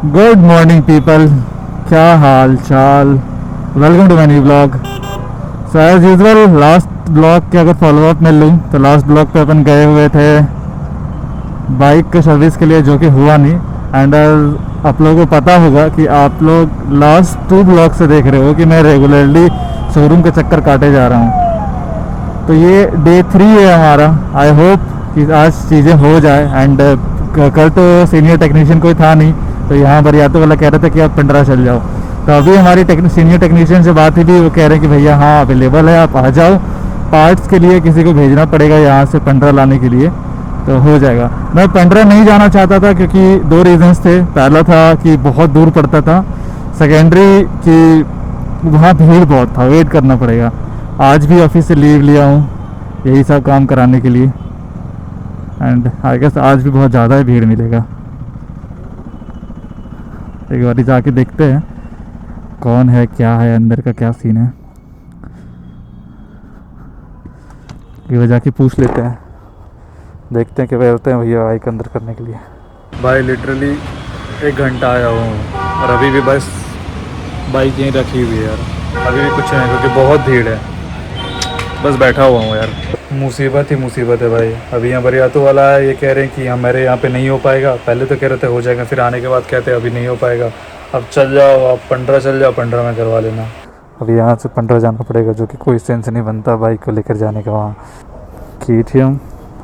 Good morning people, क्या हाल चाल। Welcome to my new blog. So as usual last blog के अगर फॉलोअप में लूँ तो लास्ट ब्लॉग पे अपन गए हुए थे बाइक के सर्विस के लिए, जो कि हुआ नहीं। एंड आप लोगों को पता होगा कि आप लोग लास्ट 2 ब्लॉग से देख रहे हो कि मैं रेगुलरली शोरूम के चक्कर काटे जा रहा हूँ। तो ये डे 3 है हमारा। आई होप कि आज चीज़ें हो जाए। एंड कल तो सीनियर टेक्नीशियन कोई था नहीं, तो यहाँ बरियातों वाला कह रहा था कि आप पंडरा चल जाओ। तो अभी हमारी सीनियर टेक्नीशियन से बात हुई भी, वो कह रहे हैं कि भैया हाँ अवेलेबल है, आप आ जाओ। पार्ट्स के लिए किसी को भेजना पड़ेगा यहाँ से पंडरा लाने के लिए, तो हो जाएगा। मैं पंडरा नहीं जाना चाहता था क्योंकि 2 रीज़न्स थे। पहला था कि बहुत दूर पड़ता था, सेकेंडरी कि वहाँ भीड़ बहुत था, वेट करना पड़ेगा। आज भी ऑफिस से लीव लिया हूँ यही सब काम कराने के लिए। एंड आई गेस आज भी बहुत ज़्यादा ही भीड़ मिलेगा। एक बार जाके देखते हैं कौन है, क्या है, अंदर का क्या सीन है। एक बार जाके पूछ लेते हैं, देखते हैं कि वे होते हैं भैया बाइक अंदर करने के लिए। भाई लिटरली 1 घंटा आया हूँ और अभी भी बस बाइक यहीं रखी हुई है यार। अभी भी कुछ नहीं क्योंकि बहुत भीड़ है, बस बैठा हुआ हूँ यार। मुसीबत ही मुसीबत है भाई। अभी यहाँ बरियातों वाला है, ये कह रहे हैं कि हमारे यहाँ पे नहीं हो पाएगा। पहले तो कह रहे थे हो जाएगा, फिर आने के बाद कहते हैं अभी नहीं हो पाएगा। अब चल जाओ, आप पंडरा चल जाओ, पंडरा में करवा लेना। अभी यहाँ से पंडरा जाना पड़ेगा, जो कि कोई सेंस नहीं बनता बाइक को लेकर जाने का वहाँ। KTM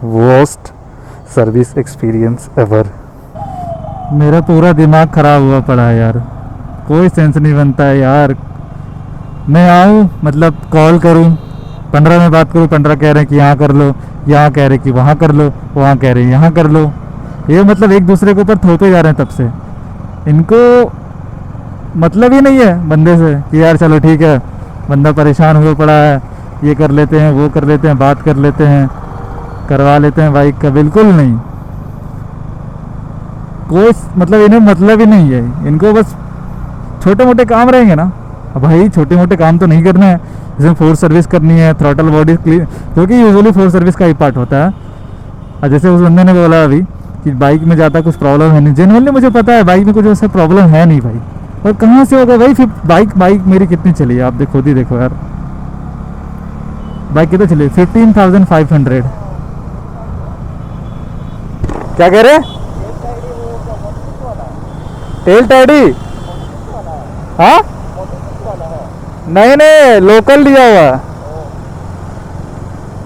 worst service experience ever. मेरा पूरा दिमाग ख़राब हुआ पड़ा है यार, कोई सेंस नहीं बनता है यार। मैं आऊँ मतलब कॉल करूँ, 15 में बात करूँ, 15 कह रहे हैं कि यहाँ कर लो, यहाँ कह रहे हैं कि वहाँ कर लो, वहाँ कह रहे हैं यहाँ कर लो। ये मतलब एक दूसरे के ऊपर थोपे जा रहे हैं तब से। इनको मतलब ही नहीं है बंदे से कि यार चलो ठीक है, बंदा परेशान हुआ पड़ा है, ये कर लेते हैं, वो कर लेते हैं, बात कर लेते हैं, करवा लेते हैं बाइक का। बिल्कुल नहीं, कोई मतलब इन्हें मतलब ही नहीं है। इनको बस छोटे मोटे काम रहेंगे ना। अब भाई छोटे मोटे काम तो नहीं करना है, जैसे फोर्स सर्विस करनी है, थ्रॉटल बॉडी क्लीन, जो कि यूजुअली फोर्स सर्विस का ही पार्ट होता है। और जैसे उस बंदे ने बोला अभी कि बाइक में ज़्यादा कुछ प्रॉब्लम है नहीं, जेनुअनली मुझे पता है बाइक में कुछ ऐसा प्रॉब्लम है नहीं भाई। और कहाँ से होगा भाई? फिर बाइक मेरी कितनी चली है आप खुद ही देखो यार। बाइक कितनी चली? 15,500। क्या कह रहे? टेल टैडी? हाँ नहीं नहीं, लोकल लिया हुआ है।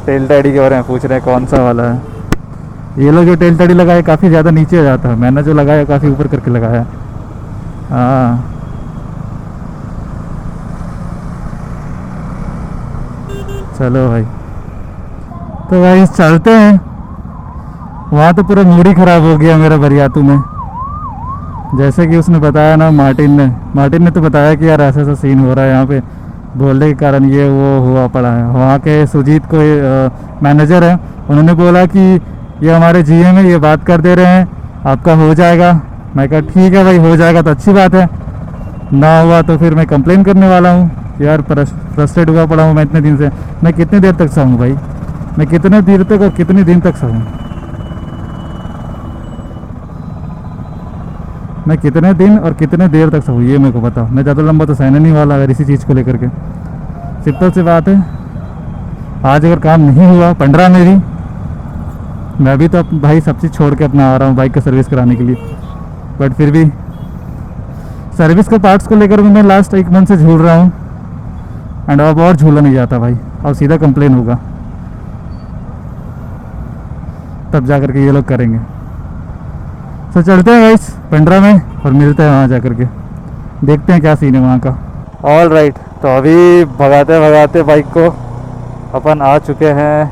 टेल टैडी के बारे में पूछ रहे हैं कौन सा वाला है। ये लोग जो टेल टैडी लगाए काफ़ी ज़्यादा नीचे हो जाता है, मैंने जो लगाया काफ़ी ऊपर करके लगाया। हाँ चलो भाई, तो भाई चलते हैं। वहाँ तो पूरा मूड ही ख़राब हो गया मेरा बरियातू में। जैसे कि उसने बताया ना, मार्टिन ने तो बताया कि यार ऐसा ऐसा सीन हो रहा है यहाँ पे, बोलने के कारण ये वो हुआ पड़ा है। वहाँ के सुजीत को मैनेजर है, उन्होंने बोला कि ये हमारे GM है, ये बात कर दे रहे हैं, आपका हो जाएगा। मैं कहा ठीक है भाई, हो जाएगा तो अच्छी बात है, ना हुआ तो फिर मैं कंप्लेन करने वाला हूँ। यार फ्रस्ट्रेट हुआ पड़ा हूँ मैं इतने दिन से। मैं कितनी देर तक सहूँ भाई? मैं कितने देर तक और कितने दिन तक सहूँ? मैं कितने दिन और कितने देर तक सहूँ ये मेरे को बताओ। मैं ज़्यादा लंबा तो सहने नहीं वाला अगर इसी चीज़ को लेकर के। सिंपल सी बात है, आज अगर काम नहीं हुआ 15 में भी, मैं भी तो भाई सब चीज़ छोड़ के अपना आ रहा हूँ बाइक का सर्विस कराने के लिए। बट फिर भी सर्विस के पार्ट्स को लेकर मैं लास्ट 1 मंथ से झूल रहा हूँ। एंड अब और झूला नहीं जाता भाई, और सीधा कंप्लेन होगा, तब जा करके ये लोग करेंगे। तो चलते हैं गाइस 15 में और मिलते हैं वहाँ जा करके, देखते हैं क्या सीन है वहाँ का। ऑल राइट, तो अभी भगाते भगाते बाइक को अपन आ चुके हैं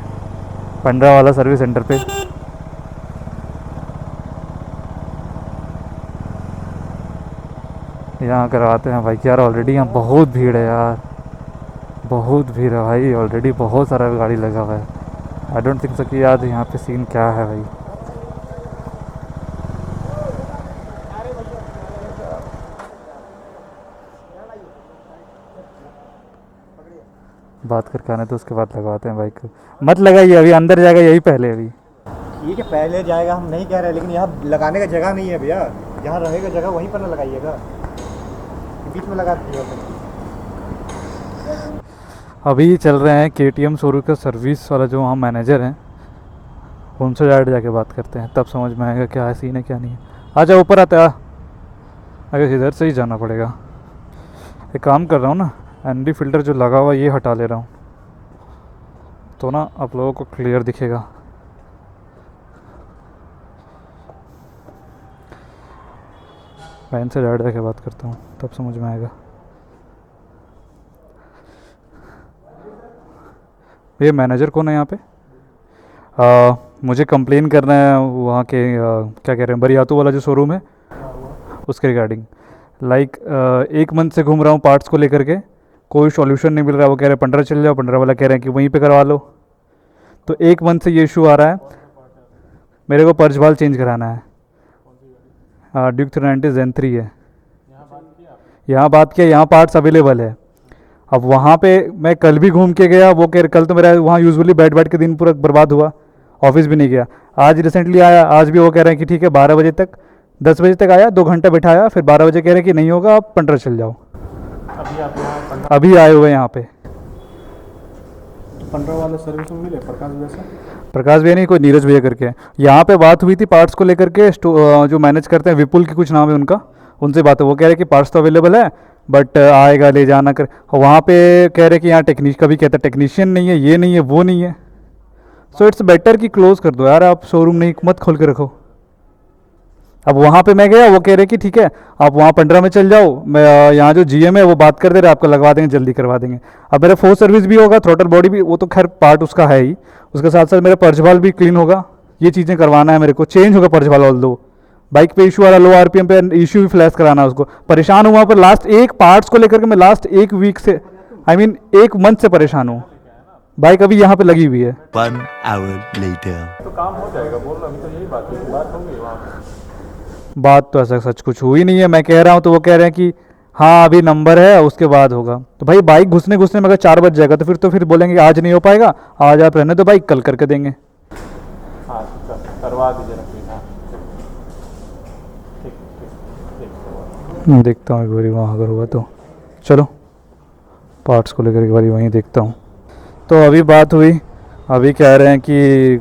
15 वाला सर्विस सेंटर पे। यहाँ करवाते हैं बाइक। यार ऑलरेडी यहाँ बहुत भीड़ है यार, बहुत भीड़ है भाई। ऑलरेडी बहुत सारा गाड़ी लगा हुआ है। आई डोंट थिंक सो कि यार यहाँ पे सीन क्या है भाई। बात करके आने तो उसके बाद लगवाते हैं बाइक को। मत लगाइए अभी, अंदर जाएगा यही पहले। अभी ठीक है पहले जाएगा, हम नहीं कह रहे, लेकिन यहाँ लगाने का जगह नहीं है भैया। जहाँ रहेगा जगह वहीं पर ना लगाइएगा, बीच में लगा दीजिएगा फिर। अभी चल रहे हैं KTM शोरूम का सर्विस वाला जो वहाँ मैनेजर हैं, उनसे डायरेक्ट जाके बात करते हैं, तब समझ में आएगा क्या है सीन है क्या नहीं है। आ जाओ ऊपर आते आ, अगर इधर से ही जाना पड़ेगा। एक काम कर रहा हूँ ना, ND फिल्टर जो लगा हुआ ये हटा ले रहा हूँ, तो ना आप लोगों को क्लियर दिखेगा। मैं इनसे डायरेक्ट जाके बात करता हूँ, तब समझ में आएगा। ये मैनेजर कौन है यहाँ पे? मुझे कंप्लेन करना है वहाँ के क्या कह रहे हैं, बरियातू वाला जो शोरूम है उसके रिगार्डिंग। लाइक 1 मंथ से घूम रहा हूँ पार्ट्स को लेकर के, कोई सॉल्यूशन नहीं मिल रहा। वो कह रहे हैं 15 चल जाओ, 15 वाला कह रहे हैं कि वहीं पे करवा लो। तो 1 मंथ से ये इशू आ रहा है। मेरे को पर्चबाल चेंज कराना है। ड्यूक 390 Zen 3 है। यहाँ बात किया, यहाँ पार्ट्स अवेलेबल है। अब वहाँ पे मैं कल भी घूम के गया, वो कह कल तो मेरा वहाँ यूजुअली बैठ बैठ के दिन पूरा बर्बाद हुआ, ऑफिस भी नहीं गया। आज रिसेंटली आया, आज भी वो कह रहे हैं कि ठीक है 12 बजे तक, 10 बजे तक आया, 2 घंटा बैठाया, फिर 12 बजे कह रहे हैं कि नहीं होगा, आप 15 चल जाओ। अभी आप यहाँ अभी आए हुए यहाँ पे 15 वाले सर्विस में मिले प्रकाश जैसा। प्रकाश भैया नहीं, कोई नीरज भैया करके है। यहाँ पे बात हुई थी पार्ट्स को लेकर के, जो मैनेज करते हैं विपुल की कुछ नाम है उनका, उनसे बात है। वो कह रहे हैं कि पार्ट्स तो अवेलेबल है बट आएगा ले जाना कर। वहाँ पे कह रहे हैं कि यहाँ कभी कहता है टेक्नीशियन नहीं है, ये नहीं है, वो नहीं है। सो इट्स बेटर कि क्लोज कर दो यार, आप शोरूम नहीं मत खोल के रखो। अब वहाँ पे मैं गया, वो कह रहे कि ठीक है आप वहाँ 15 में चल जाओ, मैं यहाँ जो GM है वो बात कर दे रहे, आपको लगवा देंगे, जल्दी करवा देंगे। अब मेरा 4 सर्विस भी होगा, थ्रोटल बॉडी भी, वो तो खैर पार्ट उसका है ही, उसके साथ साथ मेरा पर्चबाल भी क्लीन होगा। ये चीज़ें करवाना है मेरे को, चेंज होगा पर्चबाल। ऑल दो बाइक पे इशू आ रहा, लो RPM पे इशू भी फ्लैश कराना है उसको। परेशान हुआ पर लास्ट एक पार्ट्स को लेकर के मैं लास्ट 1 वीक से, I mean 1 मंथ से परेशान हूँ। बाइक अभी यहाँ पे लगी हुई है। 1 hour later. तो काम हो जाएगा, बोल रहा अभी तो यही बात है, बात होगी वहाँ पे। बात तो ऐसा सच कुछ हुई नहीं है, मैं कह रहा हूँ तो वो कह रहे हैं कि हाँ अभी नंबर है उसके बाद होगा। तो भाई बाइक घुसने में अगर 4 बज जाएगा तो फिर बोलेंगे आज नहीं हो पाएगा, आज आप रहने दो बाइक, कल करके देंगे। हाँ करवा दीजिए ना प्लीज। हाँ ठीक देखता हूँ एक बारी वहाँ अगर हुआ तो। चलो पार्ट्स को लेकर एक बारी वहीं देखता हूँ। तो अभी बात हुई, अभी कह रहे हैं कि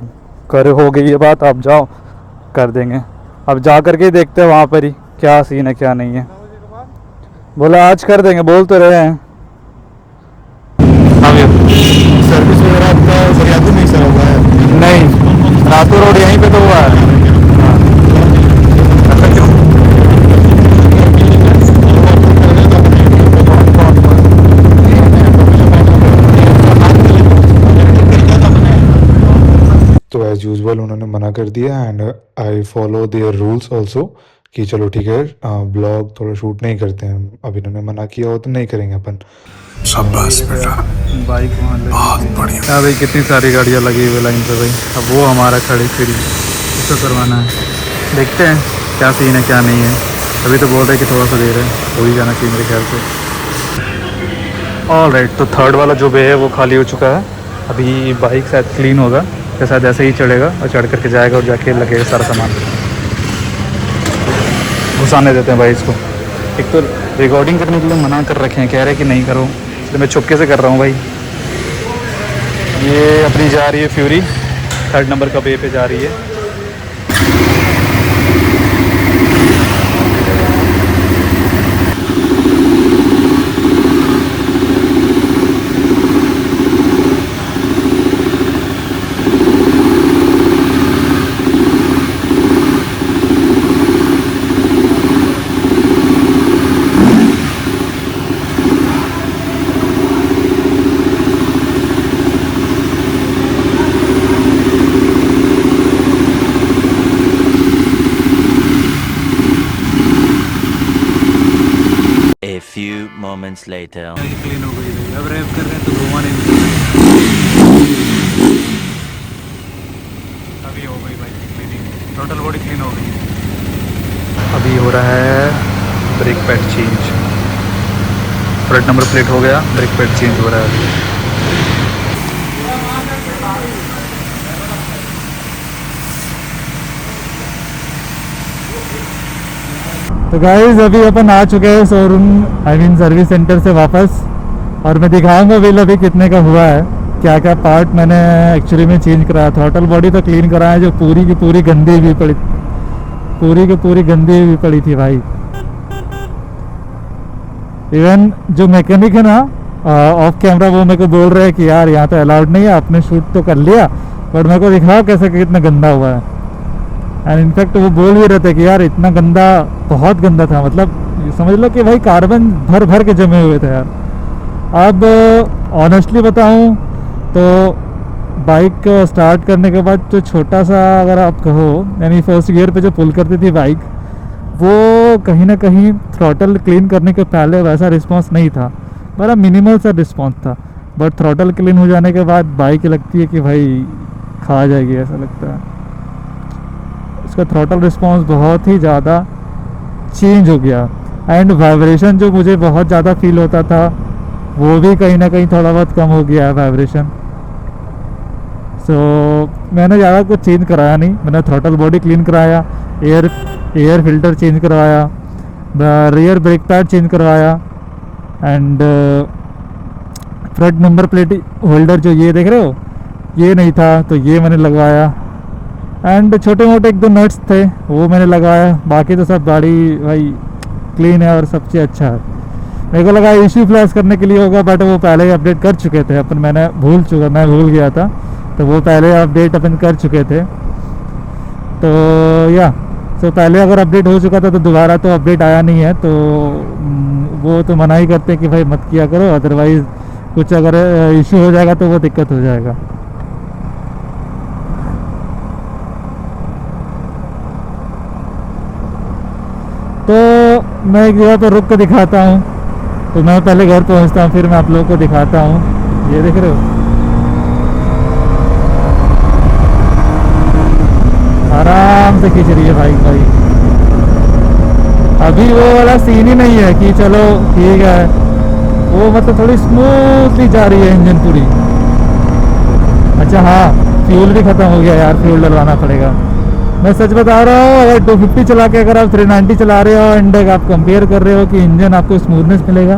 हो गई ये बात, आप जाओ कर देंगे। अब जा करके ही देखते हैं वहाँ पर ही क्या सीन है क्या नहीं है। बोला आज कर देंगे, बोल तो रहे हैं। हाँ सर्विस वगैरह आपका बरियातू में ही सर हुआ है? नहीं, रातू रोड यहीं पे तो हुआ है। ऐसा क्यों? तो एज़ यूजुअल उन्होंने मना कर दिया and I follow their rules also कि चलो ठीक है ब्लॉग थोड़ा शूट नहीं करते हैं। अब इन्होंने मना किया हो तो नहीं करेंगे अपन। शाबाश बेटा, बाइक वहाँ बहुत बढ़िया। हाँ भाई, कितनी सारी गाड़ियाँ लगी हुई लाइन पे भाई। अब वो हमारा खड़ी फिरी इसको करवाना है, देखते हैं क्या सीन है क्या नहीं है। अभी तो बोल रहे कि थोड़ा सा देर है, हो ही जाना चाहिए मेरे ख्याल से। ऑल राइट, तो थर्ड वाला जो बे है वो खाली हो चुका है। अभी बाइक शायद क्लीन होगा, के साथ ऐसे ही चढ़ेगा और चढ़ करके जाएगा और जाके लगेगा सारा सामान। घुसाने देते हैं भाई इसको। एक तो रिकॉर्डिंग करने के लिए मना कर रखे हैं, कह रहे हैं कि नहीं करो, इसलिए मैं छुपके से कर रहा हूँ भाई। ये अपनी जा रही है फ्यूरी, 3rd नंबर का बे पे जा रही है। A few moments later. Clean हो गई भाई, अब रैप कर रहे हैं तो धुआं नहीं। अभी हो गई भाई क्लीनिंग, टोटल बॉडी क्लीन हो गई। अभी हो रहा है brake pad change, front number plate हो गया, ब्रेक पैड चेंज हो रहा है अभी। तो गाइस अभी अपन आ चुके हैं showroom I mean service centre से वापस, और मैं दिखाऊंगा बिल अभी कितने का हुआ है, क्या क्या पार्ट मैंने एक्चुअली में चेंज कराया। थ्रॉटल बॉडी तो क्लीन कराया, जो पूरी की पूरी गंदी हुई पड़ी, पूरी की पूरी गंदी हुई पड़ी थी भाई। इवन जो मैकेनिक है ना ऑफ कैमरा, वो मेरे को बोल रहे हैं कि यार यहाँ तो अलाउड नहीं है, आपने शूट तो कर लिया बट मेरे को दिखाओ कैसे कितना गंदा हुआ है। एंड इनफैक्ट वो बोल भी रहे थे कि यार इतना गंदा, बहुत गंदा था, मतलब समझ लो कि भाई कार्बन भर भर के जमे हुए थे यार। अब ऑनेस्टली बताऊं तो बाइक स्टार्ट करने के बाद जो छोटा सा, अगर आप कहो यानी फर्स्ट गियर पे जो पुल करती थी बाइक, वो कहीं ना कहीं थ्रॉटल क्लीन करने के पहले वैसा रिस्पांस नहीं था, बड़ा मिनिमल सा रिस्पांस था। बट थ्रॉटल क्लीन हो जाने के बाद बाइक लगती है कि भाई खा जाएगी, ऐसा लगता है। इसका थ्रॉटल रिस्पांस बहुत ही ज़्यादा चेंज हो गया, एंड वाइब्रेशन जो मुझे बहुत ज़्यादा फील होता था वो भी कहीं ना कहीं थोड़ा बहुत कम हो गया है वाइब्रेशन। सो मैंने ज़्यादा कुछ चेंज कराया नहीं, मैंने थ्रॉटल बॉडी क्लीन कराया, एयर फिल्टर चेंज करवाया, रियर ब्रेक पैड चेंज करवाया, and front number plate holder जो ये देख रहे हो ये नहीं था तो ये मैंने लगवाया, एंड छोटे मोटे एक दो नट्स थे वो मैंने लगाया। बाकी तो सब गाड़ी भाई क्लीन है और सब चीज़ अच्छा है। मेरे को लगा इश्यू फ्लैश करने के लिए होगा, बट वो पहले ही अपडेट कर चुके थे अपन, मैं भूल गया था, तो वो पहले अपडेट अपन कर चुके थे। तो या तो पहले अगर अपडेट हो चुका था तो दोबारा तो अपडेट आया नहीं है, तो वो तो मना ही करते हैं कि भाई मत किया करो, अदरवाइज़ कुछ अगर इश्यू हो जाएगा तो वो दिक्कत हो जाएगा। तो मैं एक जगह पर रुक कर दिखाता हूँ, तो मैं पहले घर पहुँचता हूँ फिर मैं आप लोगों को दिखाता हूँ। ये देख रहे हो आराम से खींच रही है बाइक भाई। अभी वो वाला सीन ही नहीं है कि चलो ठीक है, वो मतलब थोड़ी स्मूथली जा रही है इंजन पूरी। अच्छा हाँ, फ्यूल भी ख़त्म हो गया यार, फ्यूल डलवाना पड़ेगा। मैं सच बता रहा हूँ, अगर 250 चला के अगर आप 390 चला रहे हो एंड आप कंपेयर कर रहे हो कि इंजन आपको स्मूथनेस मिलेगा,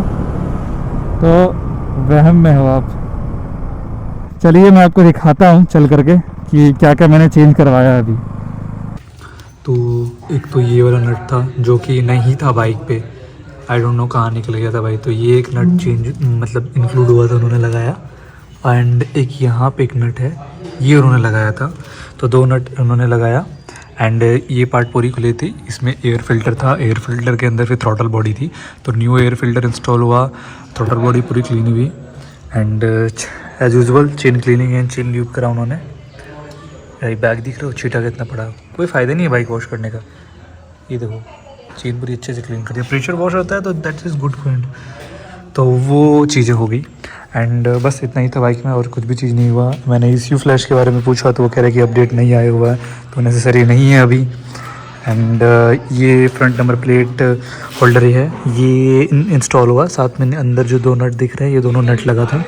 तो वहम में हो आप। चलिए मैं आपको दिखाता हूँ चल करके कि क्या क्या मैंने चेंज करवाया अभी। तो एक तो ये वाला नट था जो कि नहीं था बाइक पे, आई डोंट नो कहाँ निकल गया था भाई, तो ये एक नट चेंज मतलब इंक्लूड हुआ था, उन्होंने लगाया। एंड एक यहाँ पे एक नट है, ये उन्होंने लगाया था, तो 2 नट उन्होंने लगाया। एंड ये पार्ट पूरी खुली थी, इसमें एयर फिल्टर था, एयर फिल्टर के अंदर फिर थ्रॉटल बॉडी थी, तो न्यू एयर फिल्टर इंस्टॉल हुआ, थ्रॉटल बॉडी पूरी क्लीन हुई। And as usual chain cleaning and chain lube करा उन्होंने। भाई बैग दिख रहा हो छीटा कितना पड़ा, कोई फ़ायदा नहीं है बाइक वॉश करने का। ये देखो चेन पूरी अच्छे से क्लीन कर दिया, प्रेशर वॉश होता है तो that is good for it. तो वो चीज़ें हो गई, एंड बस इतना ही था बाइक में, और कुछ भी चीज़ नहीं हुआ। मैंने ECU फ्लैश के बारे में पूछा तो वो कह रहे कि अपडेट नहीं आया हुआ है, तो नेसेसरी नहीं है अभी। एंड ये फ्रंट नंबर प्लेट होल्डर है, ये इंस्टॉल हुआ, साथ में अंदर जो 2 नट दिख रहे हैं ये दोनों नट लगा था,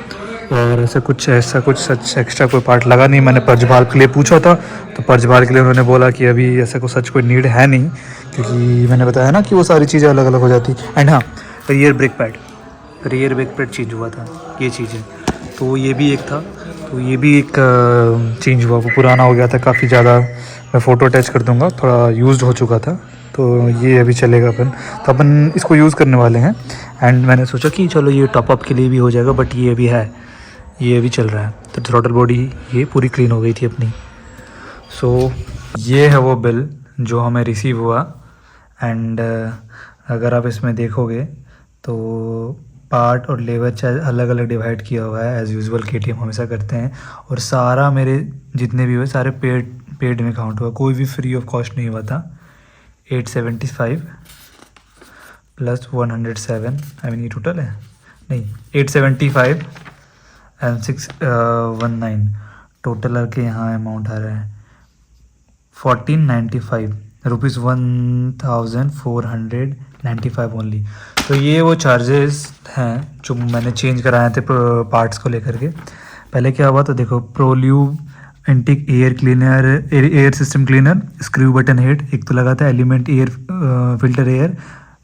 और ऐसा कुछ सच एक्स्ट्रा कोई पार्ट लगा नहीं। मैंने पर्च भाल के लिए पूछा था, तो पर्च भाल के लिए उन्होंने बोला कि अभी ऐसा कुछ सच कोई नीड है नहीं, क्योंकि मैंने बताया ना कि वो सारी चीज़ें अलग अलग हो जाती। एंड हाँ, रियर ब्रेक पैड चेंज हुआ था, ये चीज़ है, तो ये भी एक था, तो ये भी एक चेंज हुआ, वो पुराना हो गया था काफ़ी ज़्यादा। मैं फ़ोटो अटैच कर दूंगा, थोड़ा यूज्ड हो चुका था, तो ये अभी चलेगा अपन, तो अपन इसको यूज़ करने वाले हैं। एंड मैंने सोचा कि चलो ये टॉपअप के लिए भी हो जाएगा, बट ये अभी है, ये अभी चल रहा है। तो थ्रॉटल बॉडी ये पूरी क्लीन हो गई थी अपनी। सो ये है वो बिल जो हमें रिसीव हुआ। एंड अगर आप इसमें देखोगे तो पार्ट और लेबर चार्ज अलग अलग डिवाइड किया हुआ है, एज़ यूजुअल KTM हमेशा करते हैं, और सारा मेरे जितने भी हुए सारे पेड में काउंट हुआ, कोई भी फ्री ऑफ कॉस्ट नहीं हुआ था। 875 प्लस 107, आई मीन ये टोटल है नहीं, 875 एंड 619 टोटल करके यहाँ अमाउंट आ रहा है 1495 रुपीज़, 1495 ओनली। तो ये वो चार्जेस हैं जो मैंने चेंज कराए थे पार्ट्स को लेकर के। पहले क्या हुआ तो देखो, Prolube intake air cleaner, air system cleaner, screw button head एक तो लगा था, element air filter air,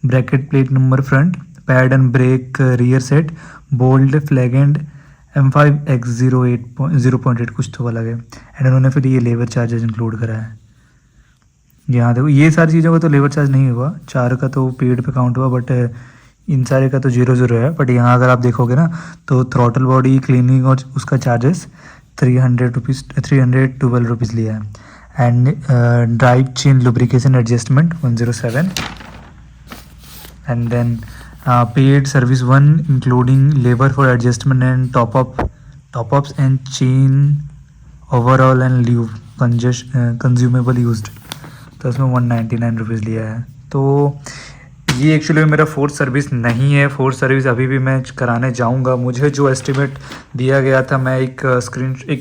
bracket plate number front, pad and brake rear set, bolt flange and M5X08 कुछ तो अलग है। एंड उन्होंने फिर ये लेबर चार्जेस इंक्लूड करा है। यहाँ देखो ये सारी चीज़ों का तो लेबर चार्ज नहीं हुआ, 4 का तो पेड पे काउंट हुआ, बट इन सारे का तो 0 है। बट यहाँ अगर आप देखोगे ना तो थ्रॉटल बॉडी क्लीनिंग और उसका चार्जेस 312 रुपीज़ लिया है। And drive chain lubrication adjustment 107, and then paid service 1 including labour for adjustment and top ups and chain overall and lube consumable used, तो उसमें 199 रुपीज़ लिया है। तो ये एक्चुअली मेरा फोर्थ सर्विस नहीं है, फोर्थ सर्विस अभी भी मैं कराने जाऊंगा। मुझे जो एस्टिमेट दिया गया था, मैं एक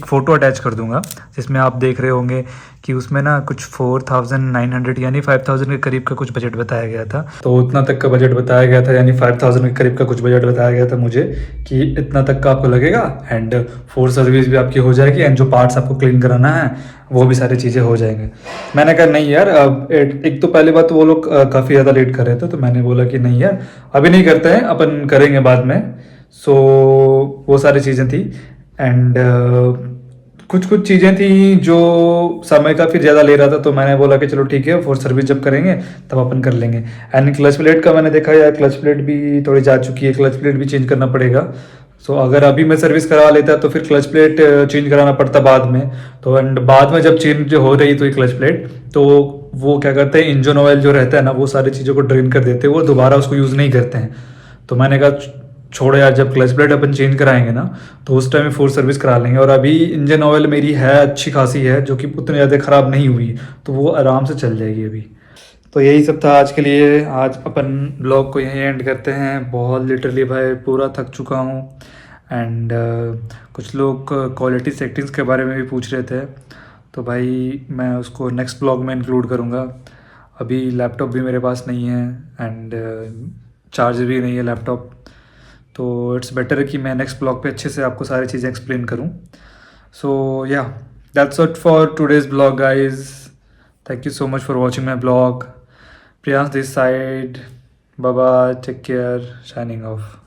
फ़ोटो अटैच कर दूंगा जिसमें आप देख रहे होंगे कि उसमें ना कुछ 4900 यानी 5000 के करीब का कुछ बजट बताया गया था। तो उतना तक का बजट बताया गया था, यानी 5000 के करीब का कुछ बजट बताया गया था मुझे कि इतना तक का आपको लगेगा एंड फोर्थ सर्विस भी आपकी हो जाएगी एंड जो पार्ट्स आपको क्लीन कराना है वो भी सारी चीज़ें हो जाएंगे। मैंने कहा नहीं यार, अब एक तो पहली बात तो वो लोग काफ़ी ज़्यादा लेट कर रहे थे, तो मैंने बोला कि नहीं यार अभी नहीं करते हैं, अपन करेंगे बाद में। सो वो सारी चीज़ें थी एंड कुछ चीज़ें थी जो समय का फिर ज़्यादा ले रहा था, तो मैंने बोला कि चलो ठीक है फोर्थ सर्विस जब करेंगे तब अपन कर लेंगे। एंड क्लच प्लेट का मैंने देखा यार, क्लच प्लेट भी थोड़ी जा चुकी है, क्लच प्लेट भी चेंज करना पड़ेगा। सो अगर अभी मैं सर्विस करा लेता तो फिर क्लच प्लेट चेंज कराना पड़ता बाद में। तो एंड बाद में जब चेंज हो रही तो ये क्लच प्लेट, तो वो क्या करते हैं, इंजन ऑयल जो रहता है ना वो सारी चीज़ों को ड्रेन कर देते हैं, वो दोबारा उसको यूज़ नहीं करते हैं। तो मैंने कहा छोड़ो यार, जब क्लच प्लेट अपन चेंज कराएंगे ना तो उस टाइम में फोर्थ सर्विस करा लेंगे। और अभी इंजन ऑयल मेरी है अच्छी खासी है, जो कि उतनी ज़्यादा ख़राब नहीं हुई, तो वो आराम से चल जाएगी अभी। तो यही सब था आज के लिए। आज अपन ब्लॉग को यहीं एंड करते हैं। बहुत लिटरली भाई पूरा थक चुका हूँ। एंड कुछ लोग क्वालिटी सेटिंग्स के बारे में भी पूछ रहे थे, तो भाई मैं उसको नेक्स्ट ब्लॉग में इंक्लूड करूँगा। अभी लैपटॉप भी मेरे पास नहीं है एंड चार्ज भी नहीं है लैपटॉप, तो इट्स बेटर कि मैं नेक्स्ट ब्लॉग पे अच्छे से आपको सारी चीज़ें एक्सप्लेन करूँ। So yeah that's it for today's blog guys. Thank you so much for watching my blog. Priyansh this side, bye bye, take care, signing of.